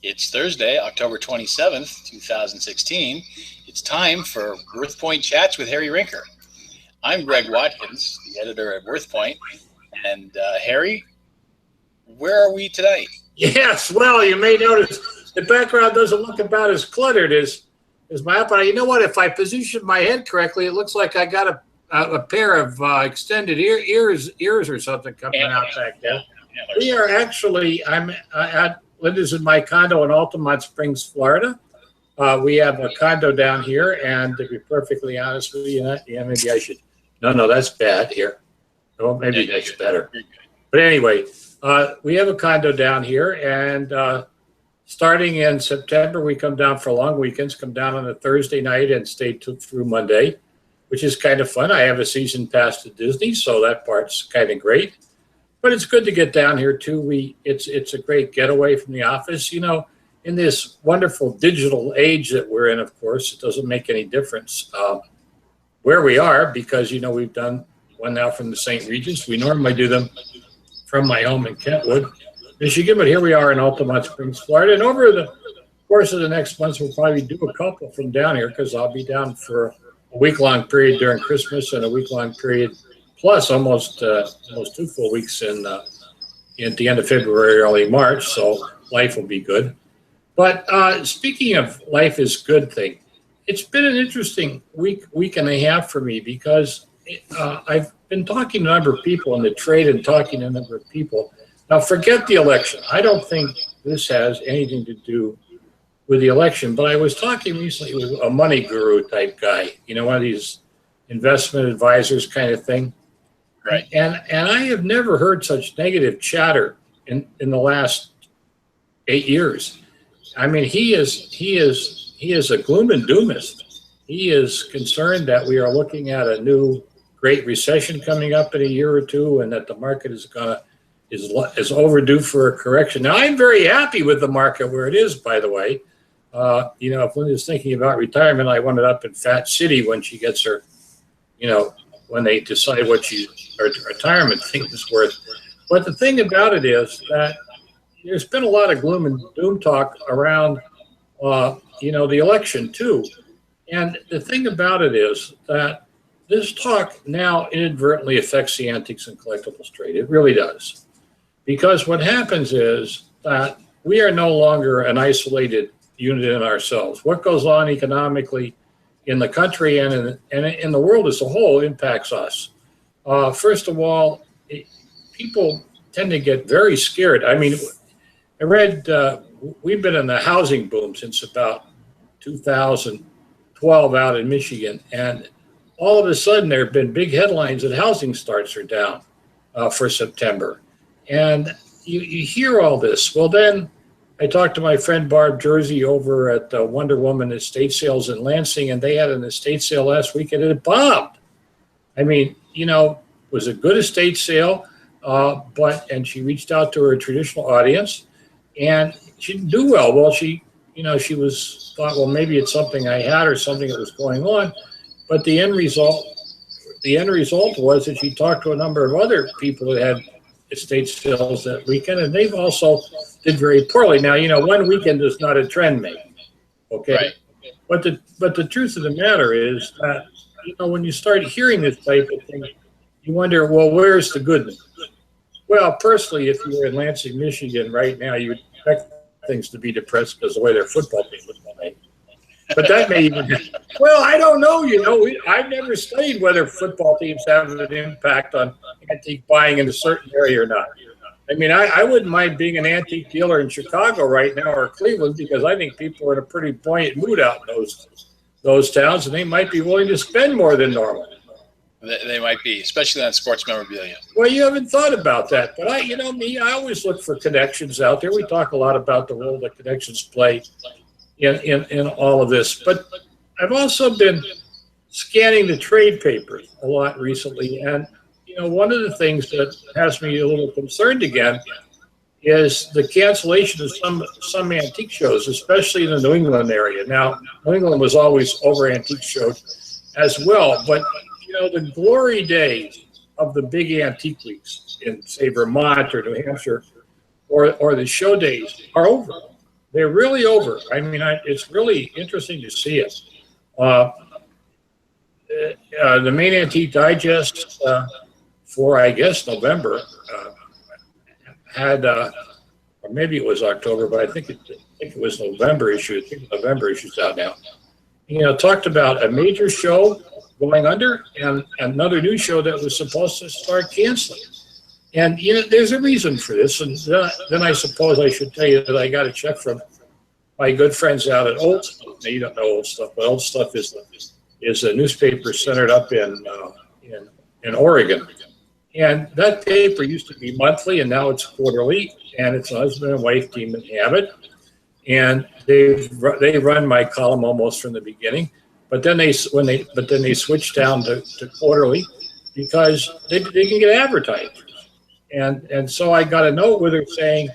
It's Thursday, October 27th, 2016. It's time for WorthPoint Chats with Harry Rinker. I'm Greg Watkins, the editor at WorthPoint. And Harry, where are we tonight? Yes, well, you may notice the background doesn't look about as cluttered as my but you know what? If I position my head correctly, it looks like I got a pair of extended ears or something coming out back there. We are actually, I'm at Linda's in my condo in Altamont Springs, Florida. We have a condo down here, and to be perfectly honest with you, maybe I should. No, that's bad here. Oh, maybe that's better. But anyway, we have a condo down here, and starting in September, we come down for long weekends, come down on a Thursday night and stay through Monday, which is kind of fun. I have a season pass to Disney, so that part's kind of great. But it's good to get down here too. It's a great getaway from the office. You know, in this wonderful digital age that we're in, of course, it doesn't make any difference where we are because, you know, we've done one now from the St. Regis. We normally do them from my home in Kentwood, Michigan, but here we are in Altamont Springs, Florida. And over the course of the next months, we'll probably do a couple from down here because I'll be down for a week-long period during Christmas and a week-long period plus almost 2 full weeks at the end of February, early March, so life will be good. But speaking of life is good thing, it's been an interesting week and a half for me because I've been talking to a number of people in the trade and talking to a number of people. Now, forget the election. I don't think this has anything to do with the election, but I was talking recently with a money guru type guy, you know, one of these investment advisors kind of thing. Right. And I have never heard such negative chatter in the last 8 years. I mean, he is a gloom and doomist. He is concerned that we are looking at a new great recession coming up in a year or two, and that the market is overdue for a correction. Now, I'm very happy with the market where it is, by the way. You know, if Linda's thinking about retirement, I want it up in Fat City when she gets her, you know, when they decide what her retirement thing is worth. But the thing about it is that there's been a lot of gloom and doom talk around, you know, the election too. And the thing about it is that this talk now inadvertently affects the antiques and collectibles trade. It really does. Because what happens is that we are no longer an isolated unit in ourselves. What goes on economically in the country and in the world as a whole impacts us. First of all, people tend to get very scared. I mean, I read we've been in the housing boom since about 2012 out in Michigan, and all of a sudden there have been big headlines that housing starts are down for September. And you hear all this. Well, then I talked to my friend Barb Jersey over at Wonder Woman Estate Sales in Lansing, and they had an estate sale last week, and it bombed. I mean, you know, it was a good estate sale, and she reached out to her traditional audience, and she didn't do well. Well, she thought, well, maybe it's something I had or something that was going on, but the end result was that she talked to a number of other people that had estate sales that weekend, and they've also did very poorly. Now, you know, one weekend is not a trend making, okay? Right. But the truth of the matter is that, you know, when you start hearing this type of thing, you wonder, well, where's the good news? Well, personally, if you were in Lansing, Michigan right now, you would expect things to be depressed because of the way their football team was playing. But that may even, well, I don't know, you know, I've never studied whether football teams have an impact on antique buying in a certain area or not. I mean, I wouldn't mind being an antique dealer in Chicago right now or Cleveland because I think people are in a pretty buoyant mood out in those towns, and they might be willing to spend more than normal. They might be, especially on sports memorabilia. Well, you haven't thought about that, but I always look for connections out there. We talk a lot about the role that connections play in all of this, but I've also been scanning the trade papers a lot recently, and you know, one of the things that has me a little concerned again is the cancellation of some antique shows, especially in the New England area. Now, New England was always over antique showed as well, but you know, the glory days of the big antique weeks in, say, Vermont or New Hampshire, or the show days are over. They're really over. I mean, it's really interesting to see it. Uh, the main antique digest for, I guess, November had, or maybe it was October, but I think it was November issue. I think November issue's out now. Talked about a major show going under and another new show that was supposed to start canceling. And, there's a reason for this. And then I suppose I should tell you that I got a check from my good friends out at Old Stuff. Now, you don't know Old Stuff, but Old Stuff is a newspaper centered up in Oregon. And that paper used to be monthly, and now it's quarterly. And it's a husband and wife team that have it. And they run my column almost from the beginning. But then they switch down to quarterly because they can get advertisers. And so I got a note with her saying,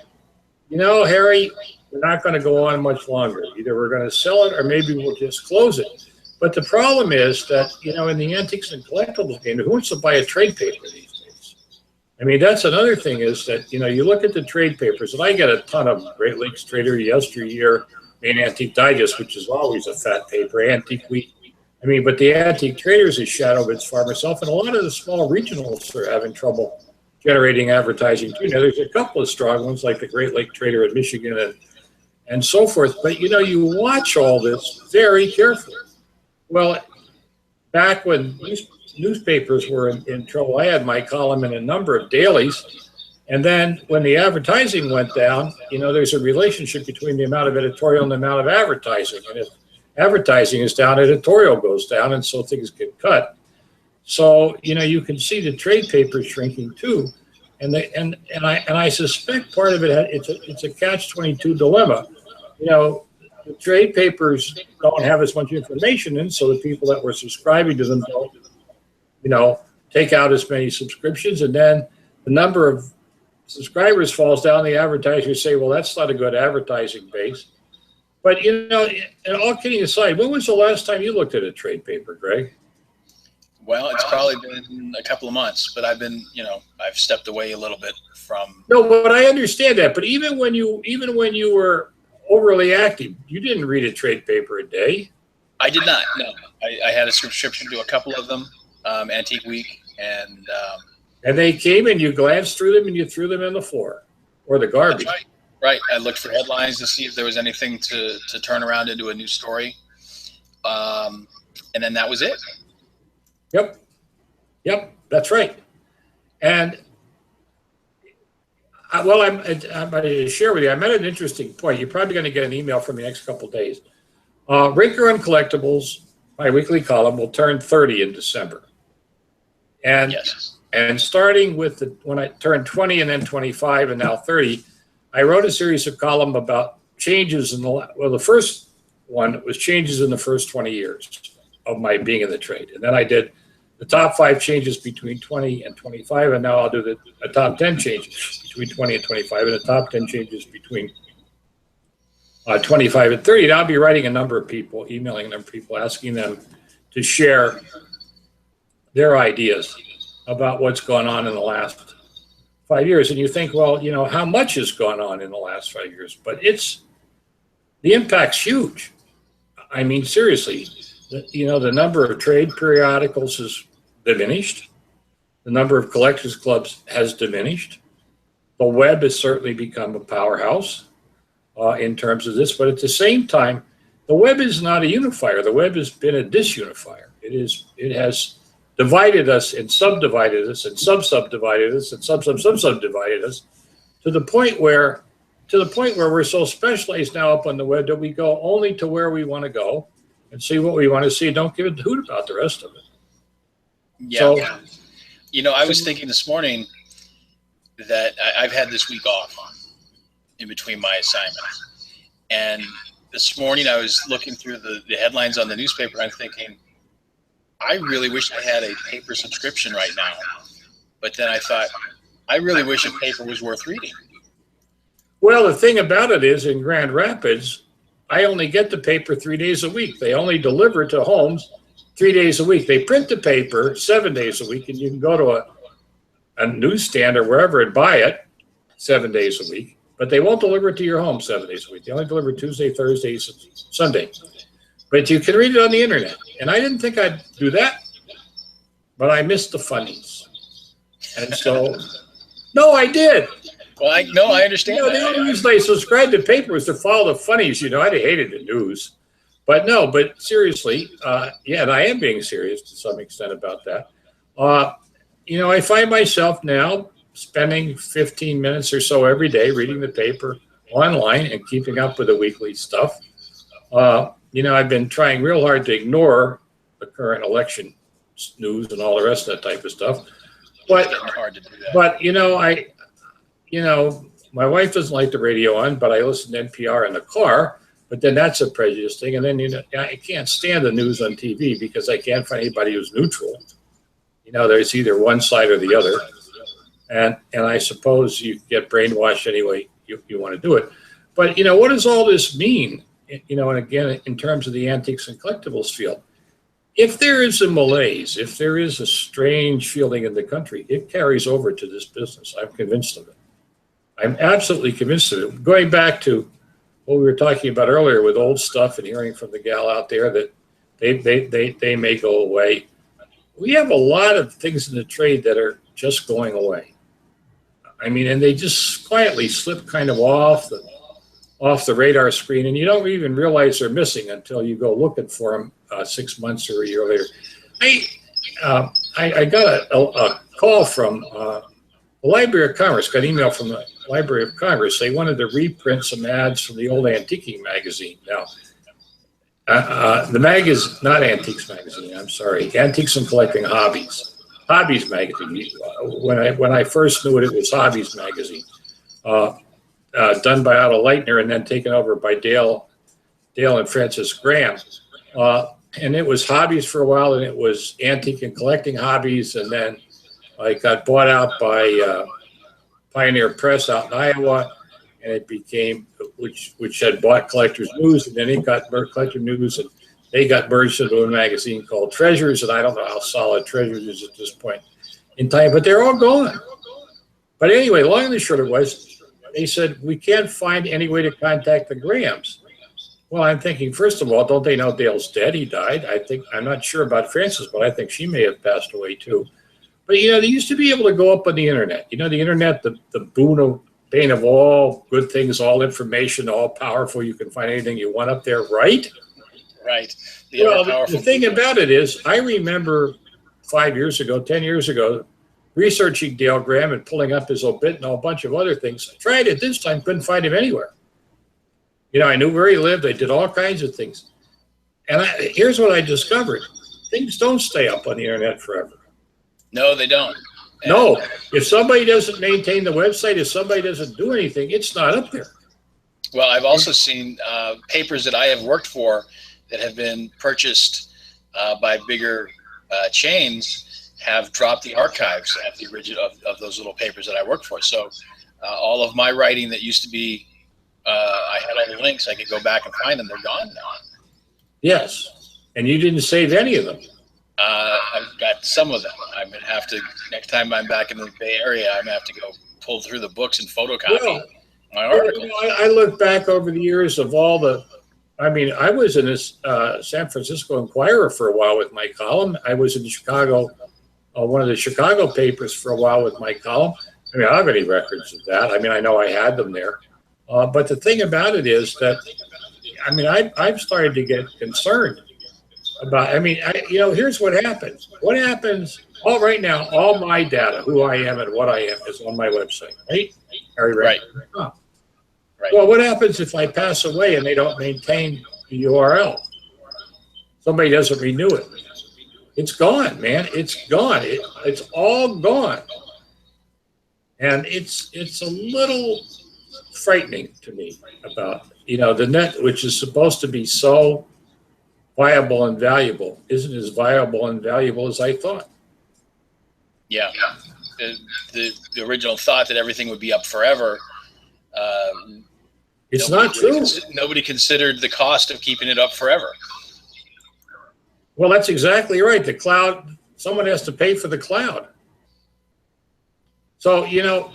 Harry, we're not going to go on much longer. Either we're going to sell it or maybe we'll just close it. But the problem is that, in the antiques and collectibles game, who wants to buy a trade paper these days? I mean, that's another thing is that, you look at the trade papers, and I get a ton of them. Great Lakes Trader, Yesteryear, Main Antique Digest, which is always a fat paper, Antique Week. I mean, but the Antique Traders is shadow of its farmer self, and a lot of the small regionals are having trouble generating advertising too. Now, there's a couple of strong ones like the Great Lake Trader in Michigan and so forth. But, you watch all this very carefully. Well, back when newspapers were in trouble, I had my column in a number of dailies. And then when the advertising went down, there's a relationship between the amount of editorial and the amount of advertising. And if advertising is down, editorial goes down, and so things get cut. So, you can see the trade papers shrinking too. And I suspect part of it, it's a catch-22 dilemma. The trade papers don't have as much information in, so the people that were subscribing to them don't, take out as many subscriptions. And then the number of subscribers falls down. The advertisers say, well, that's not a good advertising base. But, and all kidding aside, when was the last time you looked at a trade paper, Greg? Well, it's probably been a couple of months, but I've been, I've stepped away a little bit from. No, but I understand that. But even when you were overly active, you didn't read a trade paper a day. I did not. No, I had a subscription to a couple of them, Antique Week, and they came and you glanced through them and you threw them in the floor or the garbage. That's right. I looked for headlines to see if there was anything to turn around into a new story, and then that was it. Yep, that's right. And I'm going to share with you. I'm at an interesting point. You're probably going to get an email from me next couple of days. Rinker on Collectibles, my weekly column, will turn 30 in December. And yes. And starting with when I turned 20 and then 25 and now 30, I wrote a series of columns about changes in the first one was changes in the first 20 years of my being in the trade. And then I did the top 5 changes between 20 and 25, and now I'll do the top 10 changes between 20 and 25, and the top 10 changes between 25 and 30. And I'll be writing a number of people, emailing a number of people, asking them to share their ideas about what's gone on in the last 5 years. And you think, well, how much has gone on in the last 5 years? But the impact's huge. I mean, seriously. The number of trade periodicals has diminished. The number of collectors clubs has diminished. The web has certainly become a powerhouse in terms of this, but at the same time, the web is not a unifier. The web has been a disunifier. It has divided us and subdivided us and subdivided us and subdivided us to the point where we're so specialized now up on the web that we go only to where we want to go and see what we want to see. Don't give a hoot about the rest of it. Yeah. So, I was thinking this morning that I've had this week off in between my assignments. And this morning I was looking through the headlines on the newspaper. I'm thinking, I really wish I had a paper subscription right now. But then I thought, I really wish a paper was worth reading. Well, the thing about it is in Grand Rapids, I only get the paper 3 days a week. They only deliver to homes 3 days a week. They print the paper 7 days a week, and you can go to a newsstand or wherever and buy it 7 days a week. but they won't deliver it to your home 7 days a week. They only deliver Tuesday, Thursdays, and Sunday. But you can read it on the internet. And I didn't think I'd do that, but I missed the funnies. And so, no, I did. Well, I understand. The only reason I subscribed to paper was to follow the funnies. I hated the news. But seriously, and I am being serious to some extent about that. I find myself now spending 15 minutes or so every day reading the paper online and keeping up with the weekly stuff. I've been trying real hard to ignore the current election news and all the rest of that type of stuff. But it's hard to do that. But my wife doesn't like the radio on, but I listen to NPR in the car. But then that's a prejudice thing. And then I can't stand the news on TV because I can't find anybody who's neutral. There's either one side or the other. And I suppose you get brainwashed anyway you want to do it. But, what does all this mean? And again, in terms of the antiques and collectibles field, if there is a malaise, if there is a strange feeling in the country, it carries over to this business. I'm convinced of it. I'm absolutely convinced of it. Going back to what we were talking about earlier with old stuff and hearing from the gal out there that they may go away. We have a lot of things in the trade that are just going away. And they just quietly slip kind of off the radar screen, and you don't even realize they're missing until you go looking for them 6 months or a year later. I got a call from the Library of Congress, got an email from the Library of Congress. They wanted to reprint some ads from the old Antiquing magazine. Now, the mag is not Antiques magazine, I'm sorry, Antiques and Collecting Hobbies. Hobbies magazine. When I first knew it was Hobbies magazine. Done by Otto Leitner and then taken over by Dale and Francis Graham. And it was Hobbies for a while, and it was Antique and Collecting Hobbies, and then it got bought out by Pioneer Press out in Iowa, and it became, which had bought Collectors News, and then it got Collector News, and they got merged into a magazine called Treasures, and I don't know how solid Treasures is at this point in time, but they're all gone. But anyway, long and the short of it was, they said, we can't find any way to contact the Grahams. Well, I'm thinking, first of all, don't they know Dale's dead? He died. I'm not sure about Frances, but I think she may have passed away too. But, they used to be able to go up on the internet. The internet, the bane of all good things, all information, all powerful. You can find anything you want up there, right? Right. The thing about it is, I remember 5 years ago, 10 years ago, researching Dale Graham and pulling up his obit and a bunch of other things. I tried it this time, couldn't find him anywhere. I knew where he lived. I did all kinds of things. And here's what I discovered. Things don't stay up on the internet forever. No, they don't. No. If somebody doesn't maintain the website, if somebody doesn't do anything, it's not up there. Well, I've also seen papers that I have worked for that have been purchased by bigger chains have dropped the archives at the original of those little papers that I worked for. So all of my writing that used to be, I had all the links, I could go back and find them. They're gone now. Yes. And you didn't save any of them. I've got some of them. I'm going to have to, next time I'm back in the Bay Area, I'm going to have to go pull through the books and photocopy my articles. I look back over the years of all the, I was in this San Francisco Inquirer for a while with my column. I was in the Chicago, one of the Chicago papers for a while with my column. I don't have any records of that. I know I had them there. But the thing about it is that, I've started to get concerned about, here's what happens. What happens, right now, all my data, who I am and what I am, is on my website, right? Harry Rinker. Right. Right. Well, what happens if I pass away and they don't maintain the URL? Somebody doesn't renew it. It's gone, man. It's gone. It's all gone. And it's a little frightening to me about, the net, which is supposed to be so viable and valuable, isn't as viable and valuable as I thought. Yeah. The original thought that everything would be up forever. It's not true. Nobody considered the cost of keeping it up forever. Well, that's exactly right. The cloud, someone has to pay for the cloud. So,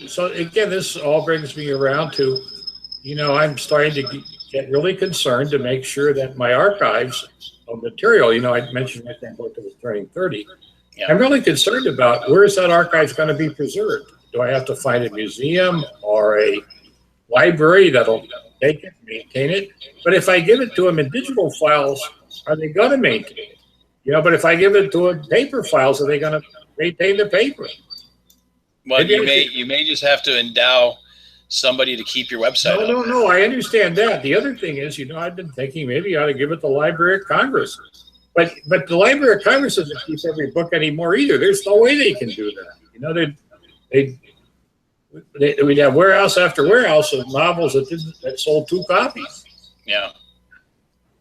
so again, this all brings me around to, I'm starting to get really concerned to make sure that my archives of material, I mentioned my book that was turning 30. Yeah. I'm really concerned about where is that archive going to be preserved? Do I have to find a museum or a library that'll take it, maintain it? But if I give it to them in digital files, are they going to maintain it? But if I give it to them paper files, are they going to maintain the paper? Well, you may just have to endow somebody to keep your website up. No. I understand that. The other thing is, I've been thinking maybe I ought to give it to the Library of Congress. But the Library of Congress doesn't keep every book anymore either. There's no way they can do that. We'd have warehouse after warehouse of novels that sold 2 copies. Yeah.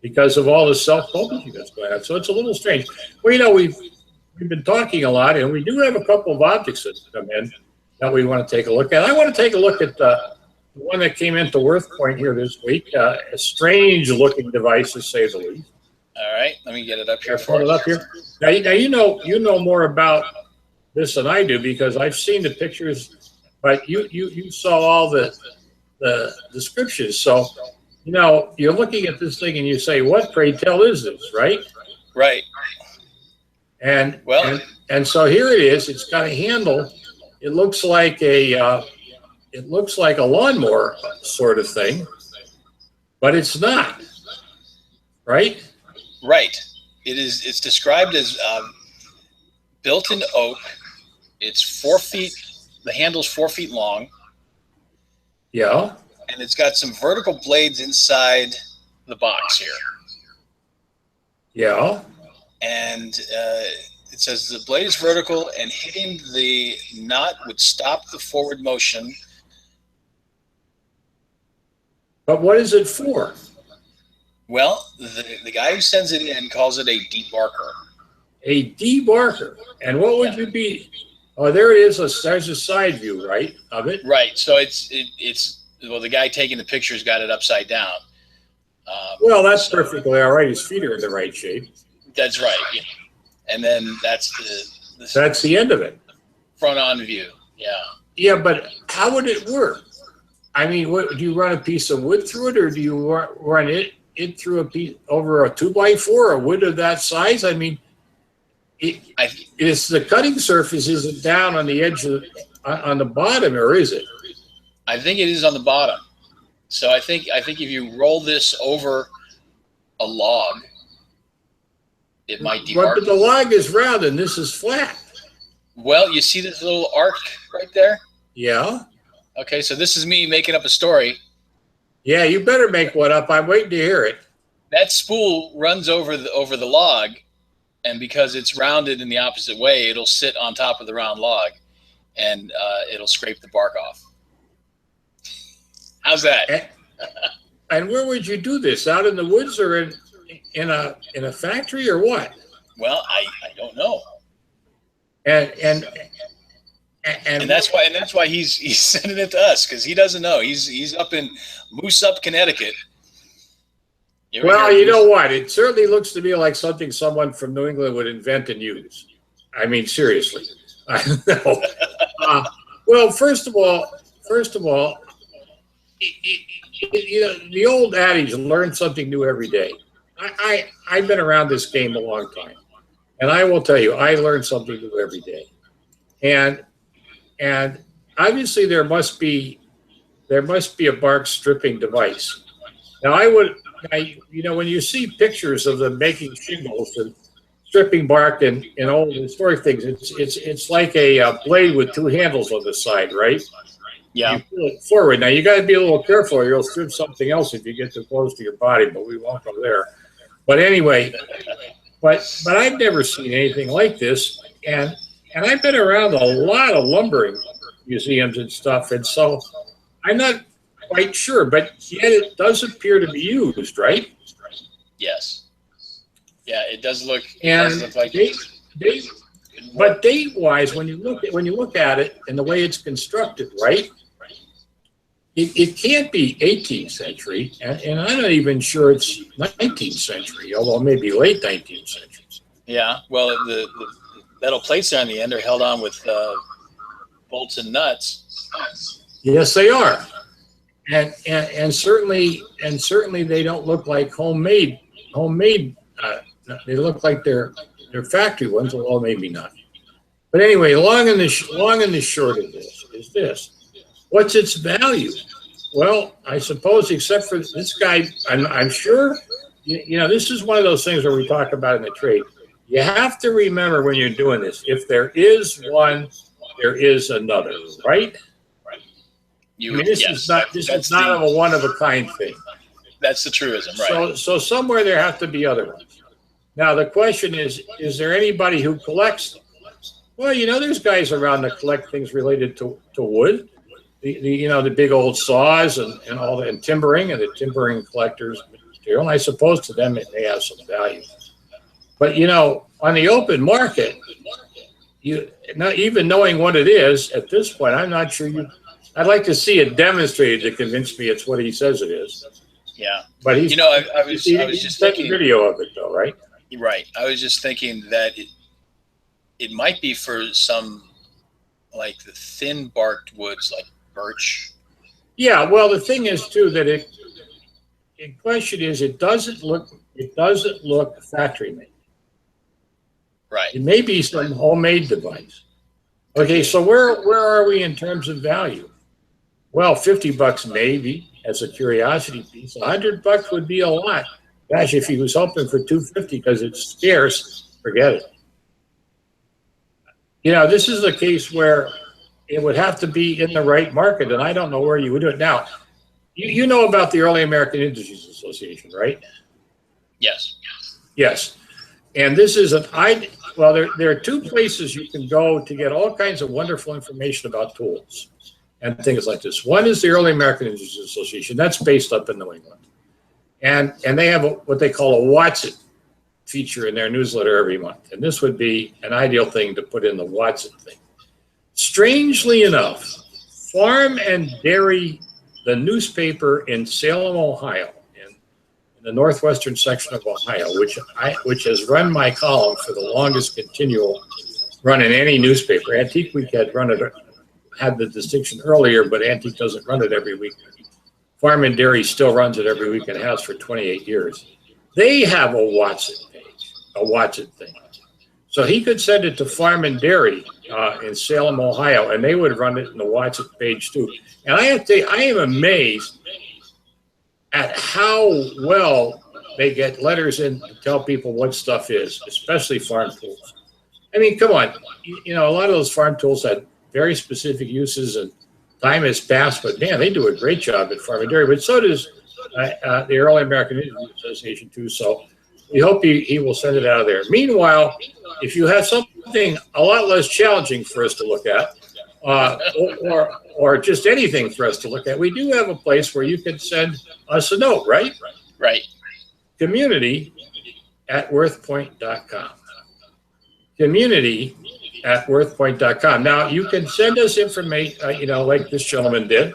Because of all the self-publishing that's going on. So it's a little strange. Well, we've been talking a lot, and we do have a couple of objects that come in that we want to take a look at. I want to take a look at the one that came into WorthPoint here this week, a strange-looking device, to say the least. All right, let me get it up here for Hold it up here. Now you know more about this than I do because I've seen the pictures, but you saw all the descriptions. So you're looking at this thing and you say, "What, pray tell, is this?" Right? Right. And well, and so here it is. It's got a handle. It looks like a lawnmower sort of thing, but it's not. Right? Right. It's described as built in oak. It's 4 feet. The handle's 4 feet long. Yeah. And it's got some vertical blades inside the box here. Yeah. And it says the blade is vertical and hitting the nut would stop the forward motion. But what is it for? Well, the guy who sends it in calls it a debarker. A debarker. And what would you be? Oh, there it is. There's a side view, right, of it? Right. So it's the guy taking the picture's got it upside down. Well, that's perfectly all right. His feet are in the right shape. That's right. Yeah. And then that's that's the end of it. Front on view. Yeah. Yeah, but how would it work? I mean, do you run a piece of wood through it, or do you run it through a piece over a 2x4 or wood of that size? I mean, is the cutting surface isn't down on the edge on the bottom, or is it? I think it is on the bottom. So I think if you roll this over a log, it might debark. But the log is round and this is flat. Well, you see this little arc right there? Yeah. Okay, so this is me making up a story. Yeah, you better make one up. I'm waiting to hear it. That spool runs over the log, and because it's rounded in the opposite way, it'll sit on top of the round log, and it'll scrape the bark off. How's that? And where would you do this? Out in the woods or in a factory or what? Well, I don't know. And that's why he's sending it to us, because he doesn't know. He's up in Moose Up, Connecticut. Well, you know what? It certainly looks to me like something someone from New England would invent and use. I mean, seriously. I know. Well, first of all, the old adage, learn something new every day. I've been around this game a long time, and I will tell you, I learn something new every day. And obviously there must be a bark stripping device. Now when you see pictures of them making shingles and stripping bark in old historic things, it's like a blade with 2 handles on the side, right? Yeah. You pull it forward. Now you got to be a little careful, or you'll strip something else if you get too close to your body. But we won't go there. But anyway, but I've never seen anything like this, and I've been around a lot of lumbering museums and stuff, and so I'm not quite sure, but yet it does appear to be used, right? Yes. Yeah, it does look. Like but date-wise, when you look at it and the way it's constructed, right? It can't be 18th century, and I'm not even sure it's 19th century, although maybe late 19th century. Yeah, well, the metal plates on the end are held on with bolts and nuts. Yes, they are. And certainly they don't look like homemade. They look like they're factory ones, although maybe not. But anyway, long and the short of this is this: what's its value? Well, I suppose, except for this guy, I'm sure. This is one of those things where we talk about in the trade. You have to remember when you're doing this: if there is one, there is another, right? This is not a one of a kind thing. That's the truism, right? So somewhere there have to be other ones. Now the question is there anybody who collects them? Well, there's guys around that collect things related to wood, the big old saws and all the timbering, and the timbering collectors material. And I suppose to them it may have some value. But on the open market, not even knowing what it is at this point, I'm not sure I'd like to see it demonstrated to convince me it's what he says it is. Yeah, but he's. I was just thinking a video of it though, right? Right. I was just thinking that it might be for some, like the thin barked woods, like birch. Yeah. Well, the thing is too that in question is it doesn't look factory made. Right. It may be some homemade device. Okay, so where are we in terms of value? Well, $50 maybe as a curiosity piece. $100 would be a lot. Gosh, if he was hoping for $250 because it's scarce, forget it. This is a case where it would have to be in the right market, and I don't know where you would do it. Now, you know about the Early American Industries Association, right? Yes. Yes. And this is there are two places you can go to get all kinds of wonderful information about tools and things like this. One is the Early American Industries Association. That's based up in New England. And they have what they call a Watson feature in their newsletter every month. And this would be an ideal thing to put in the Watson thing. Strangely enough, Farm and Dairy, the newspaper in Salem, Ohio, in the northwestern section of Ohio, which has run my column for the longest continual run in any newspaper. Antique Week had the distinction earlier, but Antique doesn't run it every week. Farm and Dairy still runs it every week and has for 28 years. They have a Watson page, a Watson thing. So he could send it to Farm and Dairy in Salem, Ohio, and they would run it in the Watson page too. And I have to say, I am amazed at how well they get letters in to tell people what stuff is, especially farm tools. I mean, come on. A lot of those farm tools had very specific uses, and time has passed, but man, they do a great job at Farm and Dairy. But so does the Early American Industries Association too. So we hope he will send it out of there. Meanwhile, if you have something a lot less challenging for us to look at, or just anything for us to look at, we do have a place where you can send us a note, right? Right. Community@worthpoint.com. Community@worthpoint.com. Now, you can send us information, like this gentleman did.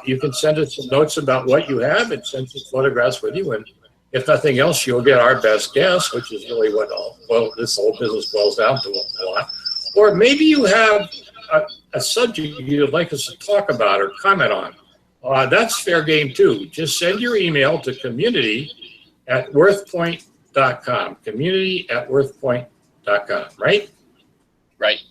You can send us some notes about what you have and send some photographs with you. And if nothing else, you'll get our best guess, which is really what this whole business boils down to a lot. Or maybe you have a subject you'd like us to talk about or comment on. That's fair game too. Just send your email to community@worthpoint.com. Community@worthpoint.com. Right? Right.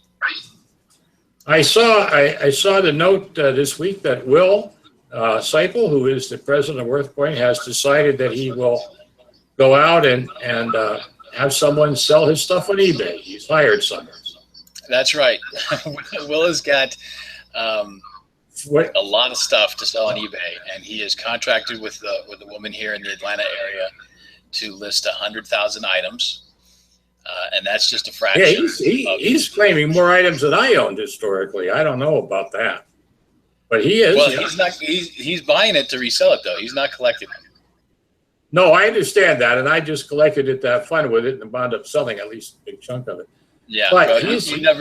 I saw the note this week that Will Seipel, who is the president of WorthPoint, has decided that he will go out and have someone sell his stuff on eBay. He's hired someone. That's right. Will has got a lot of stuff to sell on eBay, and he is contracted with a woman here in the Atlanta area to list 100,000 items, and that's just a fraction. Yeah, he's claiming more items than I owned historically. I don't know about that, but he is. Well, he's not. He's buying it to resell it, though. He's not collecting it. No, I understand that, and I just collected it to have fun with it and wound up selling at least a big chunk of it. Yeah, but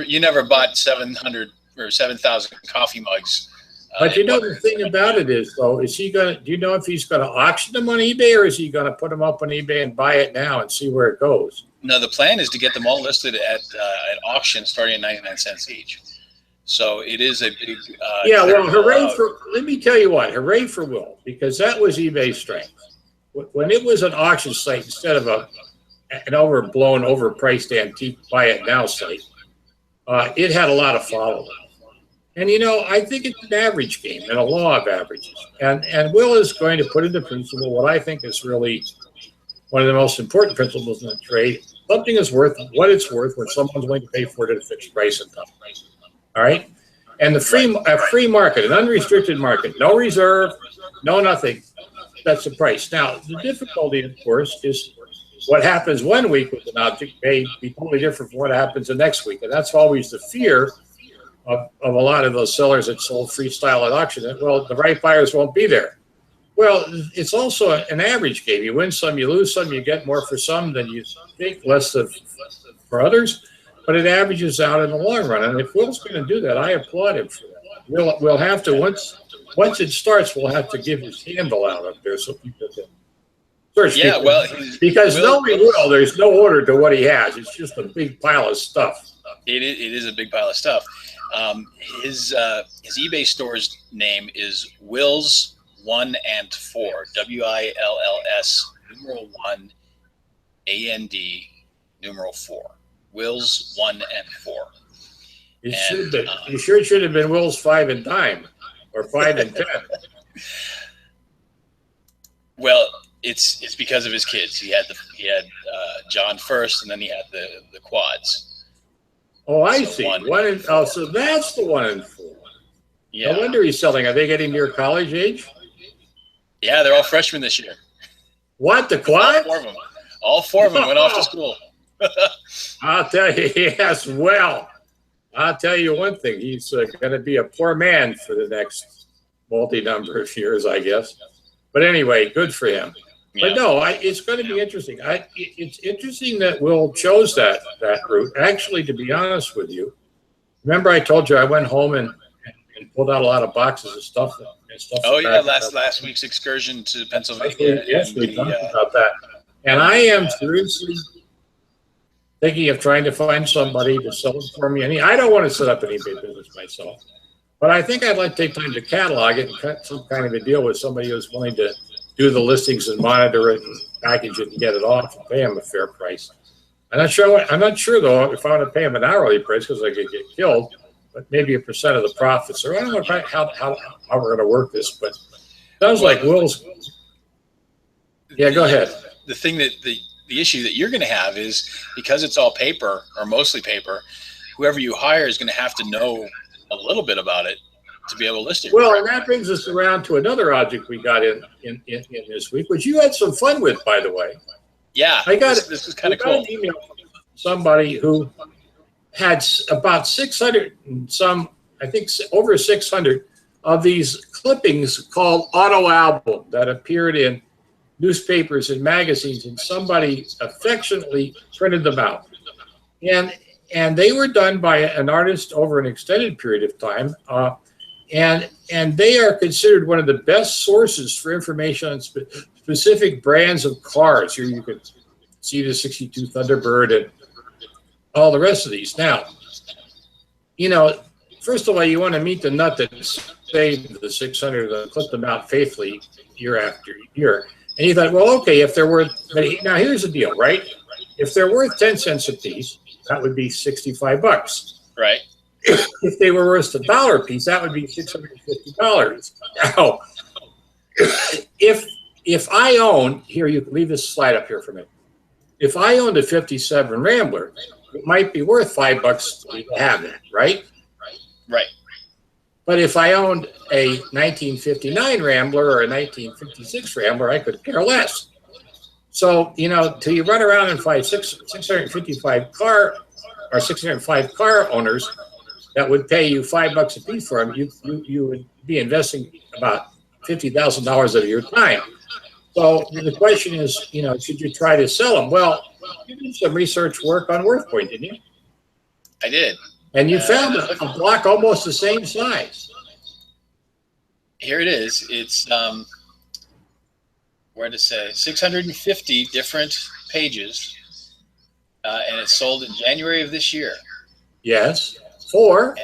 you never bought 700 or 7,000 coffee mugs. But the thing about it is, though, do you know if he's going to auction them on eBay, or is he going to put them up on eBay and buy it now and see where it goes? No, the plan is to get them all listed at auction starting at 99 cents each. So it is a big. Yeah, well, hooray for, let me tell you what, hooray for Will, because that was eBay's strength. When it was an auction site instead of an overblown, overpriced antique buy it now site, it had a lot of followers. And, I think it's an average game and a law of averages. And Will is going to put into principle what I think is really one of the most important principles in the trade. Something is worth what it's worth when someone's willing to pay for it at a fixed price and time. All right? And a free market, an unrestricted market, no reserve, no nothing, that's the price. Now, the difficulty, of course, is what happens 1 week with an object may be totally different from what happens the next week. And that's always the fear of a lot of those sellers that sold freestyle at auction. That, well, the right buyers won't be there. Well, it's also an average game. You win some, you lose some, you get more for some than you think, less for others. But it averages out in the long run. And if Will's going to do that, I applaud him for that. We'll have to, once it starts, we'll have to give his handle out up there so people can search. Yeah, people. well, because knowing Will, there's no order to what he has. It's just a big pile of stuff. It is a big pile of stuff. His eBay store's name is Will's 1 and 4, WILLS numeral 1 AND numeral 4. Will's 1 and 4. It should be. You sure it should have been Will's 5 and dime or 5 and 10. Well, it's because of his kids. He had John first, and then he had the quads. Oh, I see. So that's the 1 and 4. Yeah. No wonder he's selling. Are they getting near college age? Yeah, they're all freshmen this year. What, the quad? All four of them went off to school. I'll tell you, yes. Well, I'll tell you one thing. He's going to be a poor man for the next multi-number of years, I guess. But anyway, good for him. Yeah. But no, it's going to be interesting. It's interesting that Will chose that route. Actually, to be honest with you, remember I told you I went home and pulled out a lot of boxes of stuff. Oh yeah, last week's excursion to Pennsylvania. Yes, we talked about that. And I am seriously thinking of trying to find somebody to sell it for me. I don't want to set up an eBay business myself, but I think I'd like to take time to catalog it and cut some kind of a deal with somebody who's willing to do the listings and monitor it and package it and get it off and pay them a fair price. I'm not sure though if I want to pay them an hourly price because I could get killed, but maybe 1% of the profits. Or I don't know how we're going to work this, but it sounds like Will's. Yeah, go ahead. The thing that the issue that you're going to have is because it's all paper or mostly paper, whoever you hire is going to have to know a little bit about it to be able to list it. Well, and that brings us around to another object we got in this week, which you had some fun with, by the way. Yeah, this is kind of cool. An email from somebody who had about 600 and some, I think over 600 of these clippings called auto album that appeared in newspapers and magazines, and somebody affectionately printed them out. And they were done by an artist over an extended period of time. And they are considered one of the best sources for information on specific brands of cars. Here you can see the 62 Thunderbird and all the rest of these. Now, first of all, you want to meet the nut that saved the 600 that clipped them out faithfully year after year. And you thought, well, okay, if they're worth, now here's the deal, right? If they're worth 10 cents a piece, that would be $65. Right. If they were worth $1 a piece, that would be $650. Now, if I own, here, you can leave this slide up here for me. If I owned a 57 Rambler, it might be worth $5 to have that, right? Right. But if I owned a 1959 Rambler or a 1956 Rambler, I could care less. So, till you run around and find 655 car or 605 car owners that would pay you $5 a piece for them, you would be investing about $50,000 of your time. So the question is, should you try to sell them? Well, you did some research work on WorthPoint, didn't you? I did. And you found a block almost the same size. Here it is. It's, where to say, 650 different pages, and it sold in January of this year. Yes. For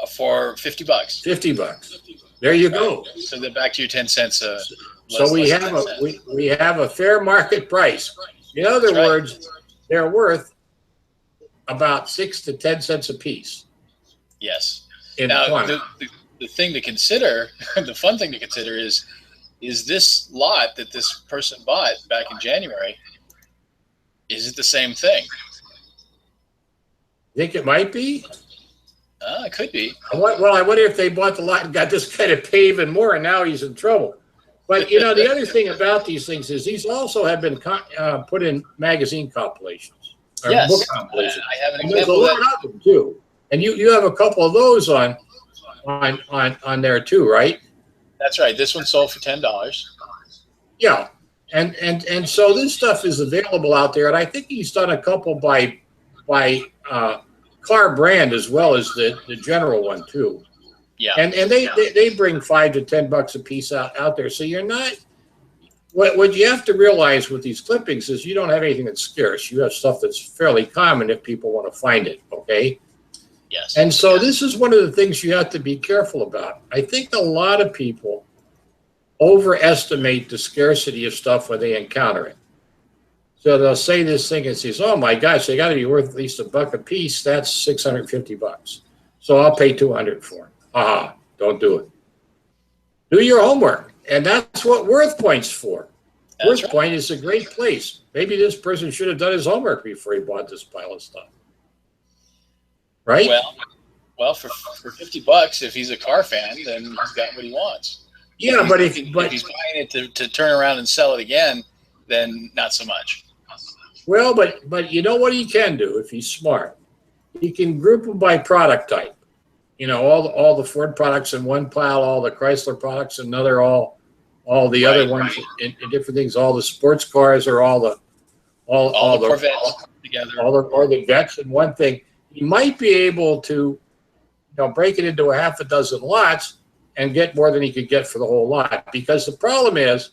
For $50. $50. There you go. So then back to your 10 cents. So we have a fair market price. In other words, they're worth about 6 to 10 cents a piece. Yes. Now, the thing to consider, the fun thing to consider is this lot that this person bought back in January, is it the same thing? Think it might be? It could be. Well, I wonder if they bought the lot and got this guy to pay even more, and now he's in trouble. But, you know, the other thing about these things is these also have been put in magazine compilations. Or book compilations. I have an example. There's a lot of them, too. And you have a couple of those on there, too, right? That's right. This one sold for $10. Yeah. And so this stuff is available out there. And I think he's done a couple by car brand as well as the general one, too. Yeah. And they bring $5 to $10 a piece out there. So you're not, what you have to realize with these clippings is you don't have anything that's scarce. You have stuff that's fairly common if people want to find it, okay? Yes. And so this is one of the things you have to be careful about. I think a lot of people overestimate the scarcity of stuff when they encounter it. So they'll say this thing and says, oh my gosh, they got to be worth at least $1 a piece. That's $650. So I'll pay $200 for them. Don't do it. Do your homework. And that's what WorthPoint's for. WorthPoint is a great place. Maybe this person should have done his homework before he bought this pile of stuff. Right? Well, for $50, if he's a car fan, then he's got what he wants. Yeah, but if he's buying it to turn around and sell it again, then not so much. Well, but you know what he can do if he's smart? He can group them by product type. You know, all the Ford products in one pile, all the Chrysler products in another, all the other ones in different things, all the sports cars or all the Corvettes together, or the Vets in one thing. He might be able to, break it into a half a dozen lots and get more than he could get for the whole lot. Because the problem is,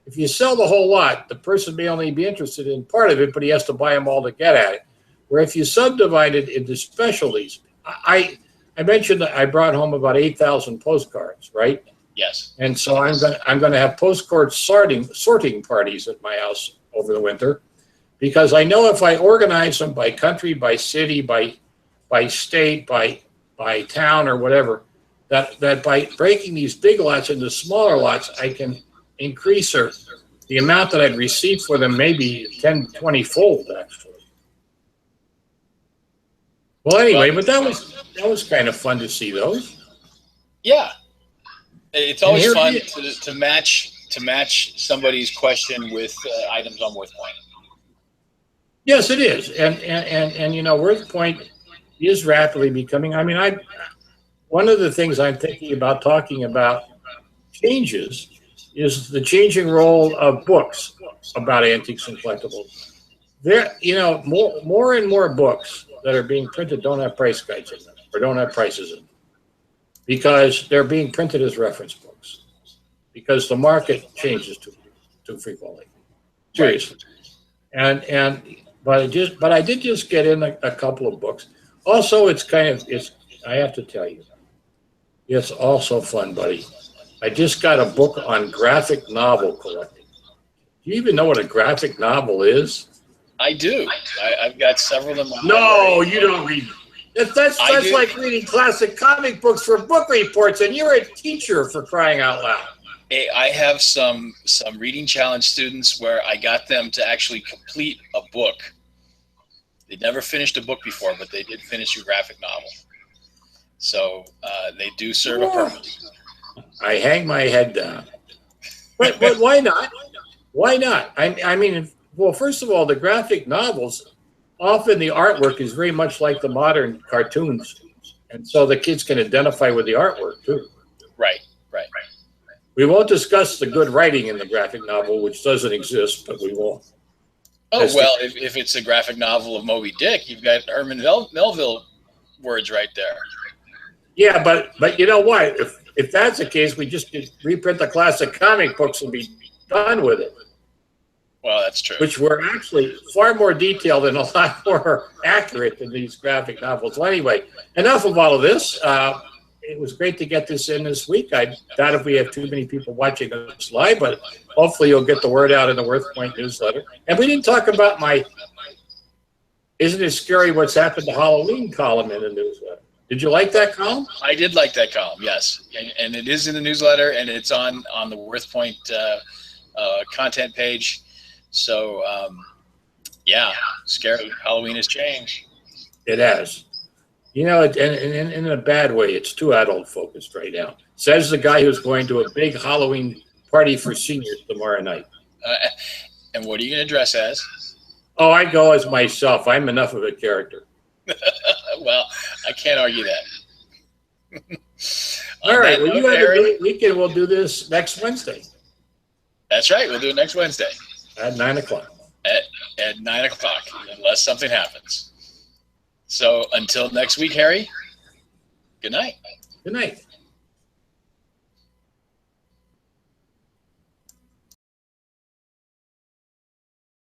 if you sell the whole lot, the person may only be interested in part of it, but he has to buy them all to get at it. Where if you subdivide it into specialties, I mentioned that I brought home about 8,000 postcards, right? Yes. And so I'm going to have postcard sorting parties at my house over the winter, because I know if I organize them by country, by city, by state, by town or whatever, that by breaking these big lots into smaller lots, I can increase the amount that I'd receive for them, maybe 10, 20 fold actually. Well, anyway, but that was kind of fun to see those. Yeah, it's always fun to match somebody's question with items on WorthPoint. Yes, it is, and WorthPoint is rapidly becoming. I mean, one of the things I'm thinking about talking about changes is the changing role of books about antiques and collectibles. There, more and more books that are being printed don't have price guides in them or don't have prices in them because they're being printed as reference books because the market changes too frequently. Seriously. But I did just get in a couple of books. Also, I have to tell you, it's also fun, buddy. I just got a book on graphic novel collecting. Do you even know what a graphic novel is? I do. I've got several of them. No, you don't read. That's like reading classic comic books for book reports, and you're a teacher, for crying out loud. Hey, I have some reading challenge students where I got them to actually complete a book. They'd never finished a book before, but they did finish a graphic novel. So they do serve a purpose. I hang my head down. But why not? Why not? I mean, well, first of all, the graphic novels, often the artwork is very much like the modern cartoons. And so the kids can identify with the artwork, too. Right. We won't discuss the good writing in the graphic novel, which doesn't exist, but we won't. Oh, well, if it's a graphic novel of Moby Dick, you've got Herman Melville words right there. Yeah, but you know what? If that's the case, we just reprint the classic comic books and be done with it. Well, that's true. Which were actually far more detailed and a lot more accurate than these graphic novels. Well, anyway, enough of all of this. it was great to get this in this week. I doubt if we have too many people watching us live, but hopefully you'll get the word out in the WorthPoint newsletter. And we didn't talk about my "Isn't it scary what's happened to Halloween" column in the newsletter. Did you like that column? I did like that column, yes. And it is in the newsletter, and it's on the WorthPoint content page. So, yeah, scary. Halloween has changed. It has. You know, in a bad way, it's too adult focused right now. Says the guy who's going to a big Halloween party for seniors tomorrow night. And what are you going to dress as? Oh, I go as myself. I'm enough of a character. Well, I can't argue that. All right. Well, you have a great weekend. We'll do this next Wednesday. That's right. We'll do it next Wednesday. At 9 o'clock. At 9 o'clock, unless something happens. So until next week, Harry, good night. Good night.